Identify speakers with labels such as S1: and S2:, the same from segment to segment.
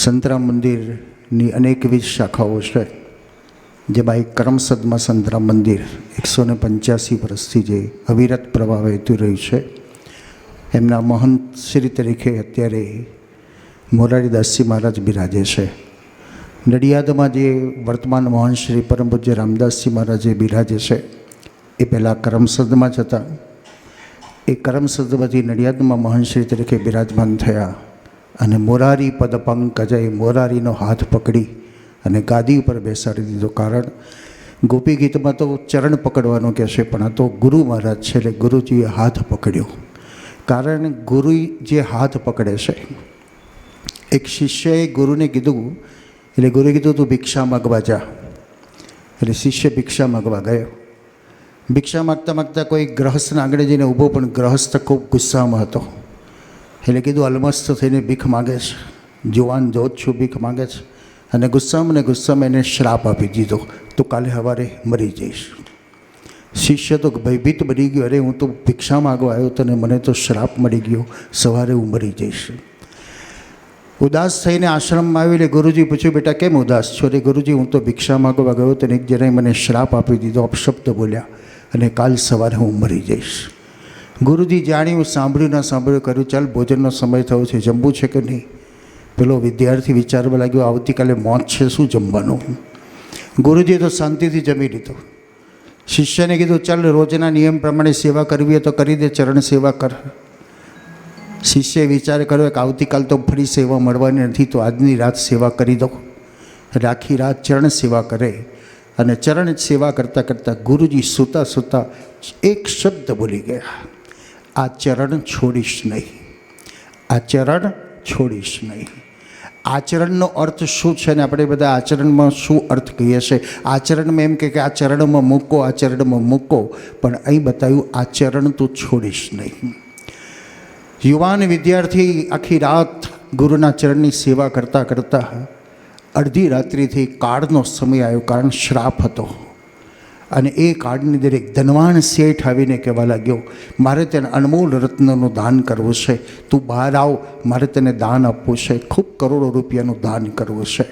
S1: સંતરામ મંદિરની અનેકવિધ શાખાઓ છે, જેમાં એક કરમસદમાં સંતરામ મંદિર 185 વર્ષથી જે અવિરત પ્રવાહ વહેતું રહ્યું છે, એમના મહંત શ્રી તરીકે અત્યારે મોરારીદાસજી મહારાજ બિરાજે છે. નડિયાદમાં જે વર્તમાન મહંત શ્રી પરમ પૂજ્ય રામદાસજી મહારાજ જે બિરાજે છે, એ પહેલાં કરમસદમાં જ હતા. એ કરમસદમાંથી નડિયાદમાં મહંત શ્રી તરીકે બિરાજમાન થયા અને મોરારી પદ પંકજય, મોરારીનો હાથ પકડી અને ગાદી ઉપર બેસાડી દીધો. કારણ ગોપી ગીતમાં તો ચરણ પકડવાનું કહે છે, પણ આ તો ગુરુ મહારાજ છે, એટલે ગુરુજીએ હાથ પકડ્યો. કારણ ગુરુ જે હાથ પકડે છે, એક શિષ્યએ ગુરુને કીધું, એટલે ગુરુએ કીધું તું ભિક્ષા માગવા જા. એટલે શિષ્ય ભિક્ષા માગવા ગયો. ભિક્ષા માગતા માગતા કોઈ ગ્રહસ્થના આગળ જઈને ઊભો, પણ ગ્રહસ્થ ખૂબ ગુસ્સામાં હતો. એટલે કીધું અલમસ્ત થઈને ભીખ માગે છે, જુવાન જોત છું ભીખ માગે છે, અને ગુસ્સામાં એને શ્રાપ આપી દીધો, તું કાલે સવારે મરી જઈશ. શિષ્ય તો ભયભીત બની ગયો, અરે હું તો ભિક્ષા માગવા આવ્યો હતો ને મને તો શ્રાપ મળી ગયો, સવારે હું મરી જઈશ. ઉદાસ થઈને આશ્રમમાં આવી, એટલે ગુરુજી પૂછ્યું, બેટા કેમ ઉદાસ છો? અરે ગુરુજી, હું તો ભિક્ષા માગવા ગયો હતો ને એક જણાએ મને શ્રાપ આપી દીધો, અપશબ્દ બોલ્યા, અને કાલ સવારે હું મરી જઈશ. ગુરુજી જાણ્યું, સાંભળ્યું ના સાંભળ્યું, કર્યું ચાલ ભોજનનો સમય થયો છે, જમવું છે કે નહીં? પેલો વિદ્યાર્થી વિચારવા લાગ્યો, આવતીકાલે મોત છે, શું જમવાનું? ગુરુજીએ તો શાંતિથી જમી લીધું. શિષ્યને કીધું, ચાલ રોજના નિયમ પ્રમાણે સેવા કરવી હોય તો કરી દે, ચરણ સેવા કર. શિષ્યએ વિચાર કર્યો કે આવતીકાલ તો ફરી સેવા મળવાની નથી, તો આજની રાત સેવા કરી દો. આખી રાત ચરણ સેવા કરે, અને ચરણ સેવા કરતાં કરતાં ગુરુજી સૂતા સૂતા એક શબ્દ બોલી ગયા, આ ચરણ છોડીશ નહીં, આ ચરણ છોડીશ નહીં. આચરણનો અર્થ શું છે ને આપણે બધા આચરણમાં શું અર્થ કહીએ છીએ? આચરણમાં એમ કે આ ચરણમાં મૂકો, આ ચરણમાં મૂકો, પણ અહીં બતાવ્યું આ ચરણ તું છોડીશ નહીં. યુવાન વિદ્યાર્થી આખી રાત ગુરુના ચરણની સેવા કરતાં કરતાં અડધી રાત્રિથી કાળનો સમય આવ્યો, કારણ શ્રાપ હતો. અને એ કાળની અંદર એક ધનવાન શેઠ આવીને કહેવા લાગ્યો, મારે તેને અનમોલ રત્નનું દાન કરવું છે, તું બહાર આવ, મારે તેને દાન આપવું છે, ખૂબ કરોડો રૂપિયાનું દાન કરવું છે.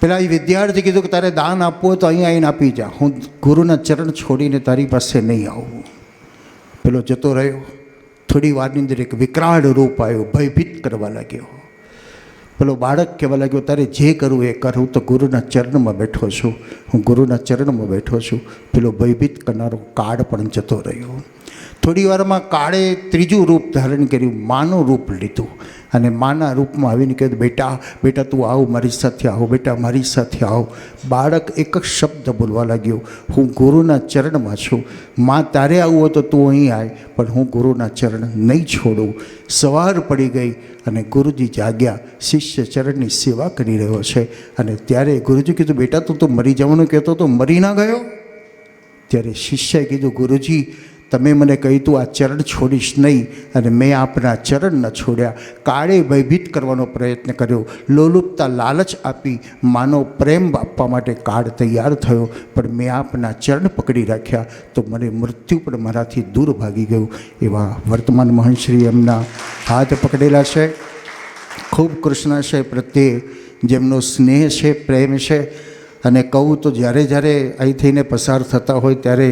S1: પેલા એ વિદ્યાર્થી કીધું કે તારે દાન આપવું હોય તો અહીં આવીને આપી જા, હું ગુરુના ચરણ છોડીને તારી પાસે નહીં આવું. પેલો જતો રહ્યો. થોડી વારની અંદર એક વિકરાળ રૂપ આવ્યો, ભયભીત કરવા લાગ્યો. પેલો બાળક કહેવા લાગ્યો, તારે જે કરવું એ કર, હું તો ગુરુના ચરણમાં બેઠો છું, હું ગુરુના ચરણમાં બેઠો છું. પેલો ભયભીત કરનારો કાળ પણ જતો રહ્યો. થોડી વારમાં કાળે ત્રીજું રૂપ ધારણ કર્યું, માનું રૂપ લીધું, અને માના રૂપમાં આવીને કહ્યું, બેટા બેટા તું આવ, મારી સાથે આવો, બેટા મારી સાથે આવો. બાળક એક જ શબ્દ બોલવા લાગ્યો, હું ગુરુના ચરણમાં છું, માં તારે આવવું હોય તો તું અહીં આવ, પણ હું ગુરુના ચરણ નહીં છોડું. સવાર પડી ગઈ અને ગુરુજી જાગ્યા, શિષ્ય ચરણની સેવા કરી રહ્યો છે. અને ત્યારે ગુરુજી કીધું, બેટા તું તો મરી જવાનું કહેતો તો મરી ના ગયો? ત્યારે શિષ્યએ કીધું, ગુરુજી તમે મને કહ્યું તું આ ચરણ છોડીશ નહીં, અને મેં આપના ચરણ ન છોડ્યા. કાળે ભયભીત કરવાનો પ્રયત્ન કર્યો, લોલુપતા લાલચ આપી, માનો પ્રેમ આપવા માટે કાળ તૈયાર થયો, પણ મેં આપના ચરણ પકડી રાખ્યા તો મને મૃત્યુ પણ મારાથી દૂર ભાગી ગયું. એવા વર્તમાન મહંતશ્રી એમના હાથ પકડેલા છે. ખૂબ કૃષ્ણાશય પ્રત્યે જેમનો સ્નેહ છે, પ્રેમ છે. અને કહું તો જ્યારે જ્યારે અહીં થઈને પસાર થતા હોય ત્યારે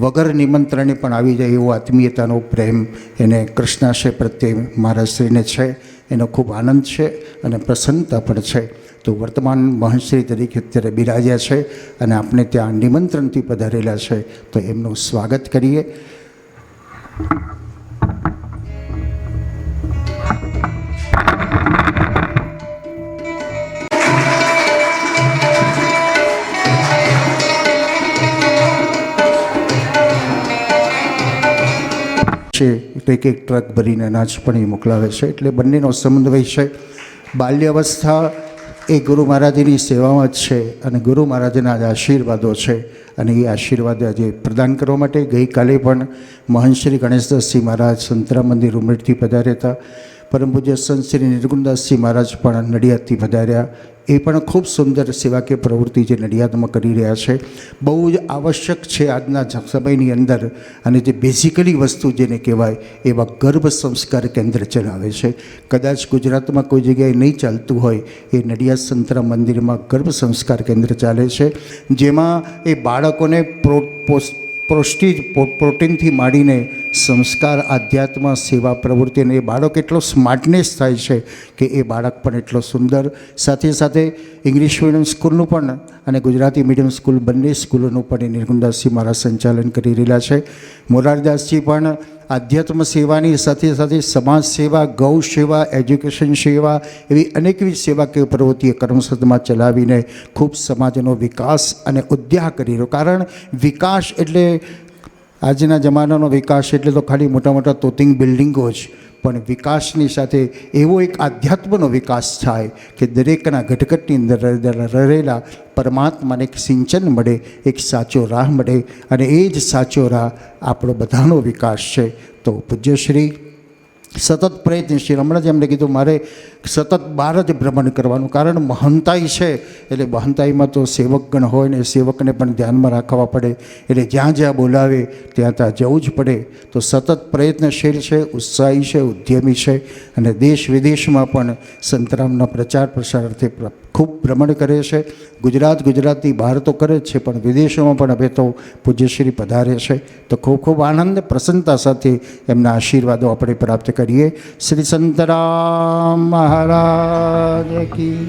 S1: વગર નિમંત્રણે પણ આવી જાય એવો આત્મીયતાનો પ્રેમ એને કૃષ્ણાશય પ્રત્યે મહારાજશ્રીને છે. એનો ખૂબ આનંદ છે અને પ્રસન્નતા પણ છે. તો વર્તમાન મહંતશ્રી તરીકે અત્યારે બિરાજ્યા છે અને આપણે ત્યાં નિમંત્રણથી પધારેલા છે, તો એમનું સ્વાગત કરીએ. એક એક ટ્રક ભરીને અનાજ પણ એ મોકલાવે છે, એટલે બંનેનો સમન્વય છે. બાલ્યાવસ્થા એ ગુરુ મહારાજની સેવામાં જ છે, અને ગુરુ મહારાજના જ આશીર્વાદો છે, અને એ આશીર્વાદ આજે પ્રદાન કરવા માટે ગઈકાલે પણ મહંતશ્રી ગણેશદાસજી મહારાજ સંતરામ મંદિર ઉમરેઠથી પધાર્યા હતા. પરમ પૂજ્ય સંત શ્રી નિર્ગુણદાસજી મહારાજ પણ નડિયાદથી પધાર્યા. એ પણ ખૂબ સુંદર સેવાકીય પ્રવૃત્તિ જે નડિયાદમાં કરી રહ્યા છે. બહુ જ આવશ્યક છે આજના સમયની અંદર, અને જે બેઝિકલી વસ્તુ જેને કહેવાય એવા ગર્ભ સંસ્કાર કેન્દ્ર ચલાવે છે. કદાચ ગુજરાતમાં કોઈ જગ્યાએ નહીં ચાલતું હોય, એ નડિયાદ સંતરામ મંદિરમાં ગર્ભ સંસ્કાર કેન્દ્ર ચાલે છે, જેમાં એ બાળકોને પ્રોટીનથી માંડીને સંસ્કાર, આધ્યાત્મ, સેવા પ્રવૃત્તિ, અને એ બાળક એટલો સ્માર્ટનેસ થાય છે કે એ બાળક પણ એટલો સુંદર. સાથે સાથે ઇંગ્લિશ મીડિયમ સ્કૂલનું પણ અને ગુજરાતી મીડિયમ સ્કૂલ બંને સ્કૂલોનું પણ એ નિર્ગુણદાસજી મારા સંચાલન કરી રહેલા છે. મોરારદાસજી પણ આધ્યાત્મ સેવાની સાથે સાથે સમાજ સેવા, ગૌ સેવા, એજ્યુકેશન સેવા, એવી અનેકવિધ સેવાકીય પ્રવૃત્તિઓ કરમસદમાં ચલાવીને ખૂબ સમાજનો વિકાસ અને ઉદ્યાહ કરી રહ્યો. કારણ વિકાસ એટલે આજના જમાનાનો વિકાસ એટલે તો ખાલી મોટા મોટા તોતિંગ બિલ્ડિંગો જ, પણ વિકાસની સાથે એવો એક આધ્યાત્મનો વિકાસ થાય કે દરેકના ઘટઘટની અંદર રહેલા પરમાત્માને એક સિંચન મળે, એક સાચો રાહ મળે, અને એ જ સાચો રાહ આપણો બધાનો વિકાસ છે. તો પૂજ્યશ્રી સતત પ્રયત્નશીલ. હમણાં જ એમણે કીધું મારે સતત બહાર જ ભ્રમણ કરવાનું, કારણ મહંતાઈ છે એટલે મહંતાઈમાં તો સેવકગણ હોય ને, સેવકને પણ ધ્યાનમાં રાખવા પડે, એટલે જ્યાં જ્યાં બોલાવે ત્યાં ત્યાં જવું જ પડે. તો સતત પ્રયત્નશીલ છે, ઉત્સાહી છે, ઉદ્યમી છે, અને દેશ વિદેશમાં પણ સંતરામના પ્રચાર પ્રસાર અર્થે ખૂબ ભ્રમણ કરે છે. ગુજરાતની બહાર તો કરે જ છે, પણ વિદેશોમાં પણ હવે તો પૂજ્યશ્રી પધારે છે. તો ખૂબ ખૂબ આનંદ, પ્રસન્નતા સાથે એમના આશીર્વાદો આપણે પ્રાપ્ત કરીએ. શ્રી સંતરામ મહારાજ કી